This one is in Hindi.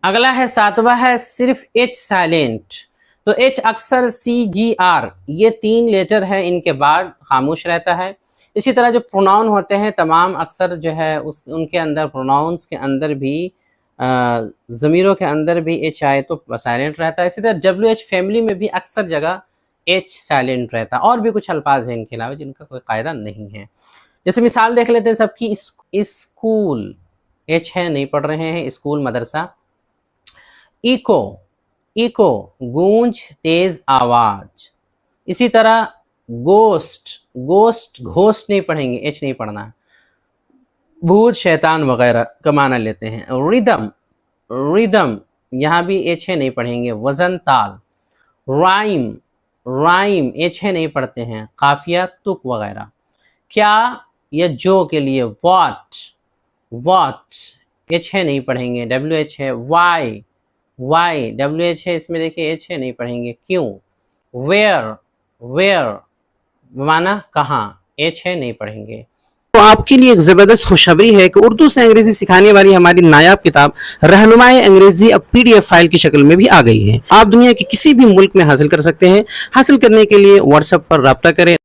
अगला है सातवां है सिर्फ एच साइलेंट। तो एच अक्सर सी जी आर ये 3 लेटर है इनके बाद खामोश रहता है। इसी तरह जो प्रोनाउन होते हैं तमाम अक्सर जो है उनके अंदर प्रोनाउंस के अंदर भी ज़मीरों के अंदर भी एच आए तो साइलेंट रहता है। इसी तरह डब्ल्यू एच फैमिली में भी अक्सर जगह एच साइलेंट रहता है। और भी कुछ अल्फाज हैं इनके अलावा जिनका कोई कायदा नहीं है। जैसे मिसाल देख लेते हैं सबकी, स्कूल एच है नहीं पढ़ रहे हैं, स्कूल मदरसा। इको, इको गूंज तेज आवाज। इसी तरह गोस्ट, गोस्ट घोस्ट नहीं पढ़ेंगे, एच नहीं पढ़ना। भूत शैतान वगैरह का माना लेते हैं। रिदम, रिदम यहाँ भी एच है नहीं पढ़ेंगे। वजन ताल। राइम, राइम एच है नहीं पढ़ते हैं। काफिया तुक वगैरह। क्या या जो के लिए वॉट, वॉट एच है नहीं पढ़ेंगे, डब्ल्यू एच है। वाई, वाई डब्ल्यू एच है, इसमें देखिए एच है नहीं पढ़ेंगे। क्यों। वेयर, वेयर माना कहाँ, एच है नहीं पढ़ेंगे। तो आपके लिए एक जबरदस्त खुशखबरी है कि उर्दू से अंग्रेजी सिखाने वाली हमारी नायाब किताब रहनुमाए अंग्रेजी अब पीडीएफ फाइल की शक्ल में भी आ गई है। आप दुनिया के किसी भी मुल्क में हासिल कर सकते हैं। हासिल करने के लिए व्हाट्सएप पर राब्ता करें।